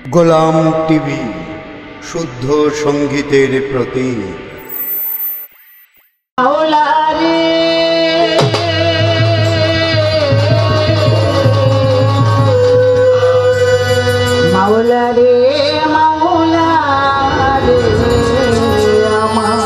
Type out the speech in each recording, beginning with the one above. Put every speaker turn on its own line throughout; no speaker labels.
গোলাম TV, শুদ্ধ সঙ্গীতের প্রতীক।
মাওলা রে মাওলা রে আমার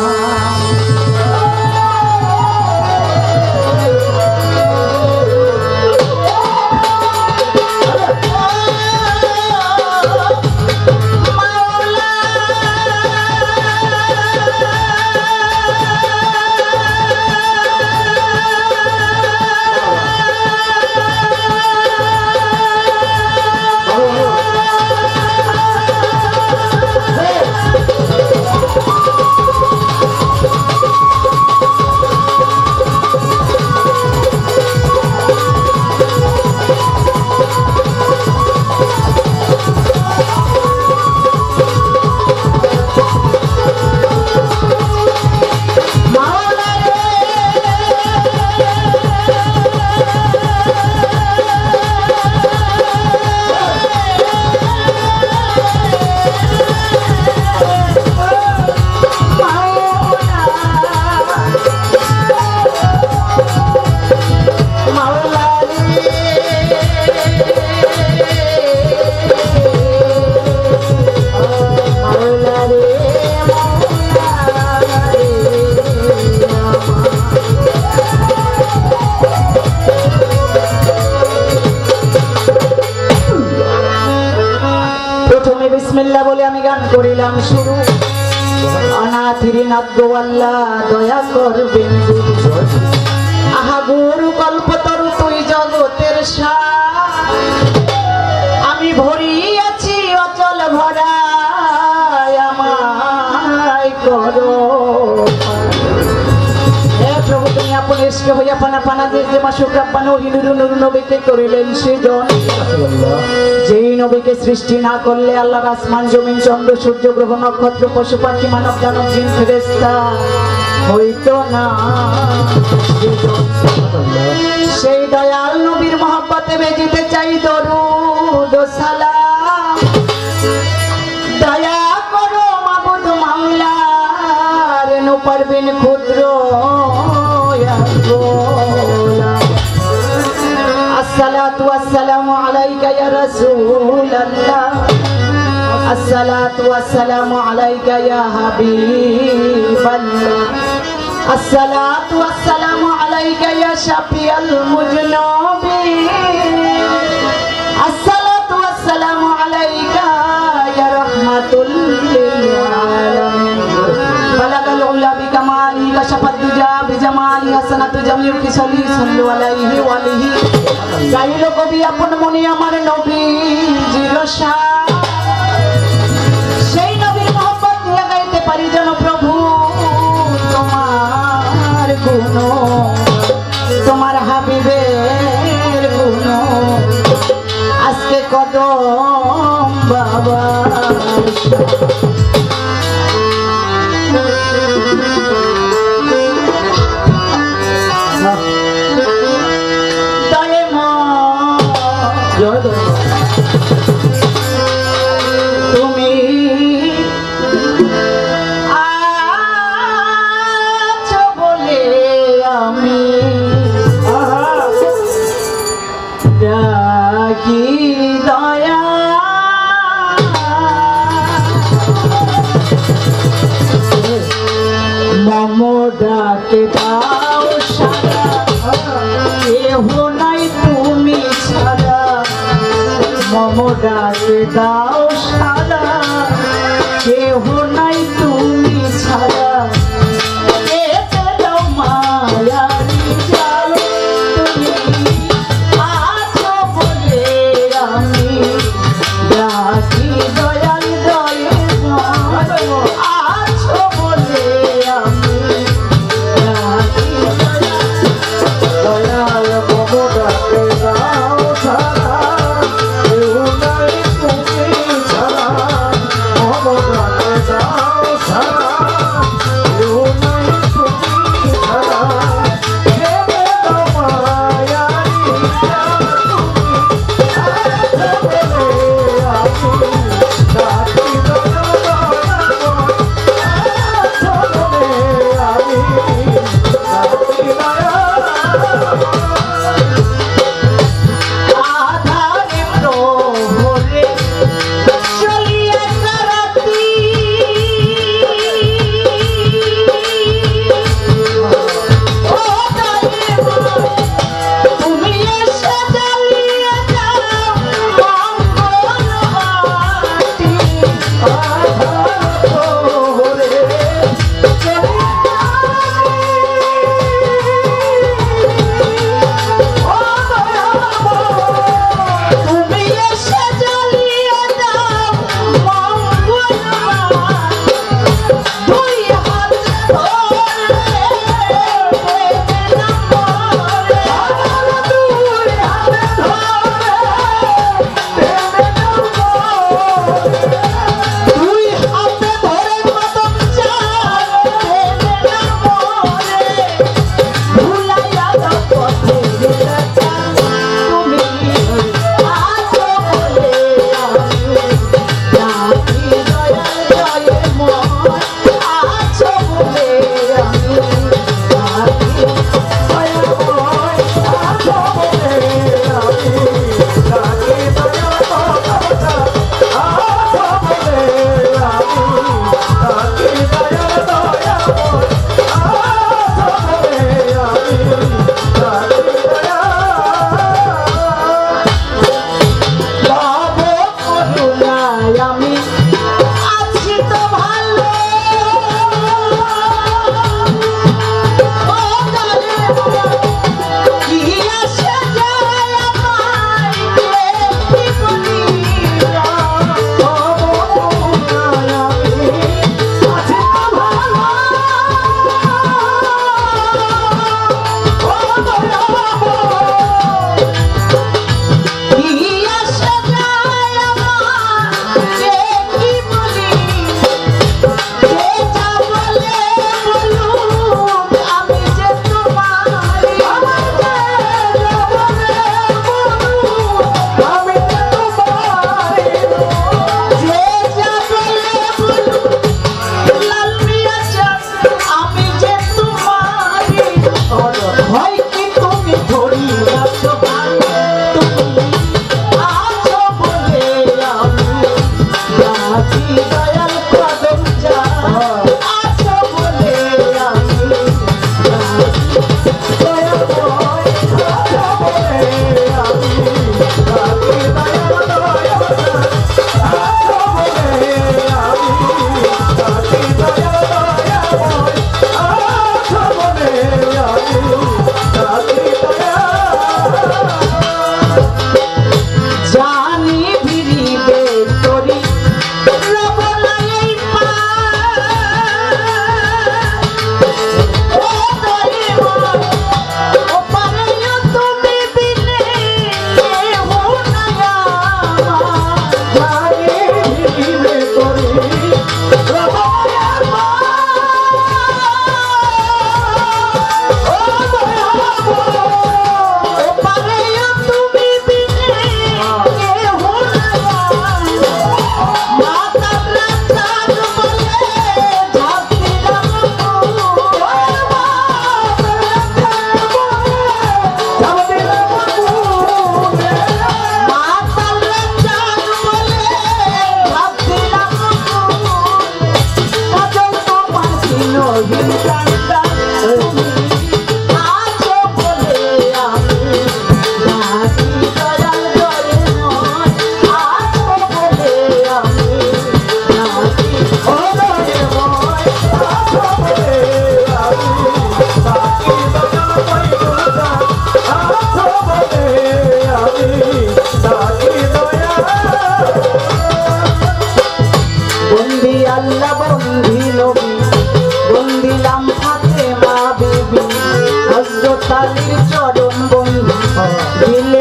বিসমিল্লাহ বলে আমি গান করিলাম শুরু। অনাথির নাথ আল্লাহ দয়া করবেন আহা গুরু কল্পতরু তুই জগতের সার। আমি ভরিয়াছি অচল ভরায় আমায় করো। প্রভু তুমি আপন এসকে হইয়া পানা পানা দিয়ে যে মাসুক রাব্বানো হিনুরু নুরু নবীকে করিলেন সেজন। যেই নবীকে সৃষ্টি না করলে আল্লাহর আসমান জমিন চন্দ্র সূর্য গ্রহ নক্ষত্র পশু পাখি মানব দানব জিন ফেরেশতা হইতো না। সেই দয়াল নবীর মহব্বতে বেজিতে চাই দরুদ ও সালাম। দয়া করো মাবুদ মাওলা রেনু পারবিন ক্ষুদ্র الصلاة والسلام عليك يا رسول الله. الصلاة والسلام عليك يا حبيب الله. الصلاة والسلام عليك يا شفيع المذنبين. الصلاة والسلام عليك يا رحمة للعالمين. بلغ العلا بكماله كشف الدجى بجماله حسنة جميع خصاله صلوا عليه وآله. গাইল কবি আপন মনে আমার নবীজির শান। সেই নবীর মহব্বত নিয়ে গাইতে পারি যেন প্রভু তোমার গুণ, তোমার হাবিবের গুণ। আজকে কদম বাবা তুমি আছো বলে আমি ডাকি দয়া। মম ডাকে দাও সারা কেহ নাই তুমি ছাড়া। মম ডাকে দাও সারা কেহ নাই তুমি ছাড়া। এতে দাও মায়ারি জাল তুমি আছো বলে আমি ডাকি দয়াল দয়াল আছো বলে আমি ডাকি দয়াল মম ডাকে দাও সারা কেউ নাই তুমি ছাড়া। মম ডাকে দাও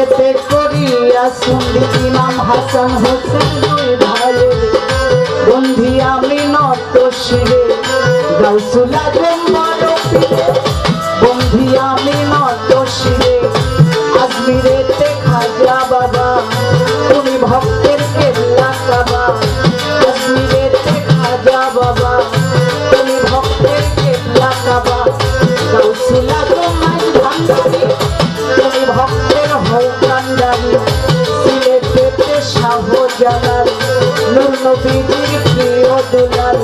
সিলেটে করিয়া সুন্দি ইমাম হাসান হোসেন দুই ভাইয়ে বন্ধি আমি নত শিরে গাউসুল আজম বড় পীরে বন্ধি আমি নত শিরে আজমিরেতে খাজা বাবা তুমি ভক্তের কেল্লা কাবা আজমিরেতে খাজা বাবা তুমি ভক্তের কেল্লা কাবা গাউসুল আজম ভান্ডারী তুমি ভক্তের হও কান্ডারী সিলেটেতে শাহজালাল নূর নবীজির প্রিয় দুলাল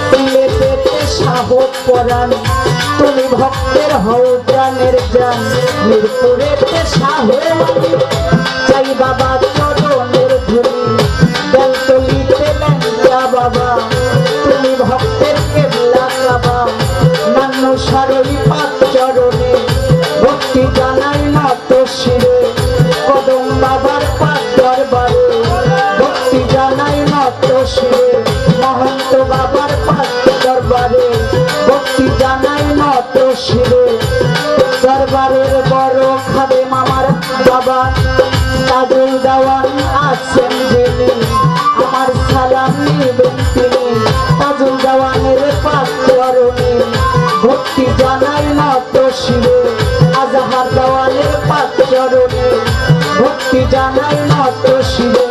সিলেটেতে শাহপরাণ তুমি ভক্তের হও জানের জান মিরপুরেতে শাহওয়ালি চাই বাবা চরণের ধুলি বেলতলিতে ল্যাংড়া বাবা তুমি ভক্তের কেল্লা কাবা নান্নু সারই পাক চরণে ভক্তি জানাই নত শিরে কদম বাবার পাক দরবারে ভক্তি জানাই নত শিরে মহন্ত বাবার পাক দরবারে ভক্তি জানাই নত শিরে দরবারের বড় খাদেম আমার বাবা তাজুল দেওয়ান আছেন যিনি আমার সালাম নিবেন তিনি তাজুল দেওয়ানের পাক চরণে ভক্তি জানাই নত শিরে আজহার দেওয়ানের পাক চরণে ভক্তি জানাই নত শিরে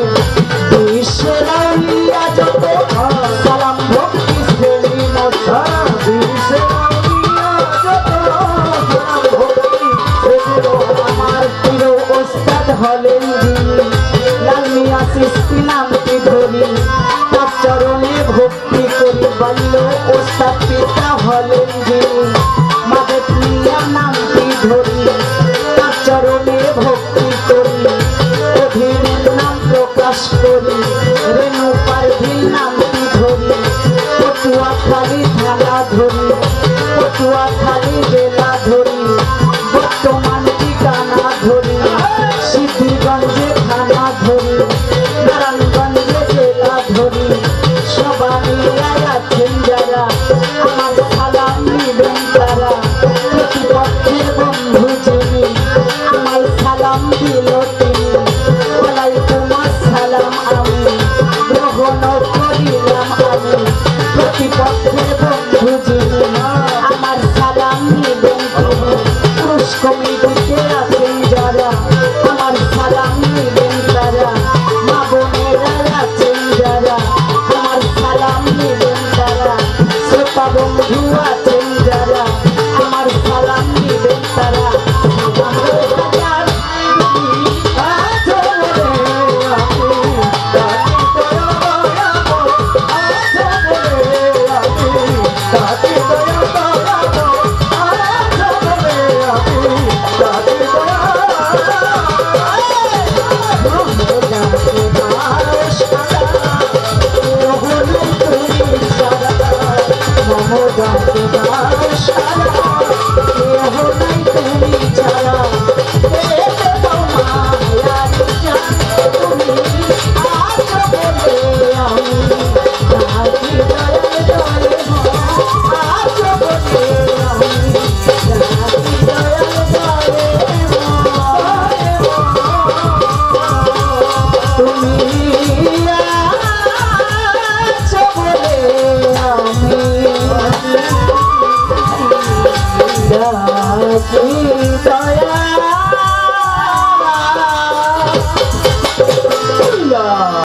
বিশ্বের আউলিয়া যত সালাম ভক্তি শ্রেণী নত বিশ্বের আউলিয়া যত সালাম ভক্তি শ্রেণী আমার প্রিয় ওস্তাদ হলেন যিনি লাল মিয়া সৃষ্টি নামটি ধরি তার চরণে ভক্তি করি বাল্য ওস্তাদ পিতা হলেন যিনি মাদক মিয়া নামটি ধরি তার চরণে ভক্তি করি অধীনের নাম প্রকাশ করি রেণু পারভিল নামটি ধরি পটুয়াখালী থানা ধরি পটুয়াখালী জেলা ধরি বর্তমান ঠিকানা ধরি সিদ্ধিগঞ্জে থানা ধরি নারায়ণগঞ্জে জেলা ধরি সবাই আছেন যারা আমার সালাম নিবেন তারা প্রতিপক্ষের বন্ধু যিনি আমার সালাম দিল তিনি ওয়ালাইকুম আসসালাম আমি গ্রহণ করিলাম আমি প্রতিপক্ষের বন্ধু যিনি আমার সালাম নিবেন তিনি পুরস্কমি